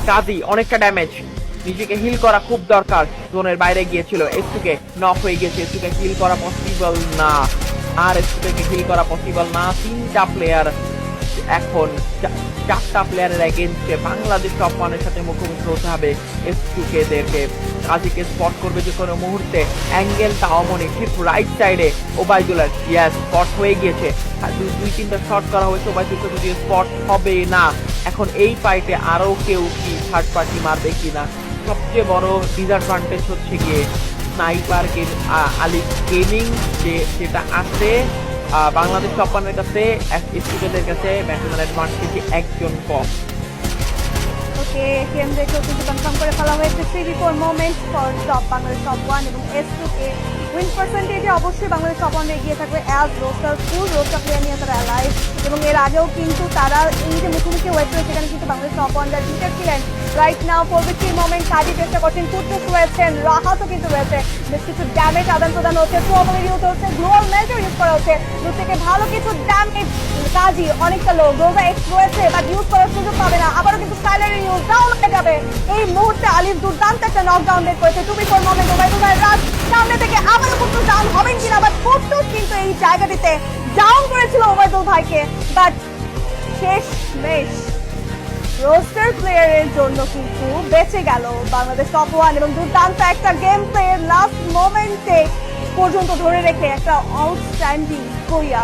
কাজী অনেকটা ড্যামেজ, নিজেকে হিল করা খুব দরকার। জোনের বাইরে গিয়েছিল, এসটুকে নক হয়ে গেছে, এসটুকে হিল করা পসিবল না, আর এসটুকে হিল করা পসিবল না। তিনটা প্লেয়ার এখন, চারটা প্লেয়ারের এগেইনস্টে বাংলাদেশ টপ ওয়ানের সাথে মুখোমুখি হতে হবে এসটুকে দেরকে। কাজীকে স্পট করবে যে কোনো মুহূর্তে, অ্যাঙ্গেলটা অমনি ঠিক রাইট সাইডে। ওবায়দুল্লাহ ইয়াস স্পট হয়ে গিয়েছে, দুই তিনটা শট করা হয়েছে, ওবায়দুল্লাহ যদিও স্পট হবে না। এখন এই ফাইটে আরো কেউ কি থার্ড পার্টি মারবে কিনা? সবচেয়ে বড় ডিসঅ্যাডভান্টেজ হচ্ছে গিয়ে স্নাইপার আলী গেমিং যেটা আছে বাংলাদেশ টপ ওয়ানের কাছে, স্টুডেন্টদের কাছে ম্যাক্সিমাম অ্যাডভান্টেজ একজন কম। ওকে, কেমদেরকেও কিন্তু কনফার্ম করে ফেলা হয়েছে 3v4 moment for top Bangladesh top one এবং S2K উইন পার্সেন্টেজে অবশ্যই বাংলাদেশ টপ ওয়ান এগিয়ে থাকবে অ্যাজ রোস্টার ফুল রোস্টার প্লেয়ার নিয়ে তারা অ্যালাইভ। এবং এর আগেও কিন্তু তারা এই যে মুখোমুখি ওয়েট রয়েছে, সেখানে কিন্তু বাংলাদেশ টপ ওয়ান যারা জিতে ছিলেন। রাইট নাও 4v3 মোমেন্ট কাজী চেষ্টা করছেন, কুদ্দুস রয়েছেন, রাহাতও কিন্তু রয়েছে। বেশ কিছু ড্যামেজ আদান প্রদান হচ্ছে, প্রোবল ইউজ হচ্ছে, গ্লোয়াল মেজর ইউজ করা হচ্ছে, দু থেকে ভালো কিছু ড্যামেজ। কাজী অনেকটা লো, গ্লোভা এক্স রয়েছে বাট ইউজ করার সুযোগ পাবে না। আবারও কিন্তু সাইলারের ইউজ ডাউন হয়ে যাবে। এই মুহূর্তে আলিফ দুর্দান্ত একটা নকডাউন বের করেছে। 2v4 মোমেন্ট ওবায়দুল্লাহ রাজ সামনে থেকে আবারও কুদ্দুস ডাউন হবেন কিনা, বাট কুদ্দুস কিন্তু এই জায়গাটিতে ডাউন করেছিল ওবায়দুল ভাইকে, বাট শেষ মেশ রোস্টার প্লেয়ারের জন্য কিন্তু বেঁচে গেল বাংলাদেশ টপ ওয়ান এবং দুর্দান্ত একটা গেম প্লে লাস্ট মোমেন্টে পর্যন্ত ধরে রেখে একটা আউটস্ট্যান্ডিং কোরিয়া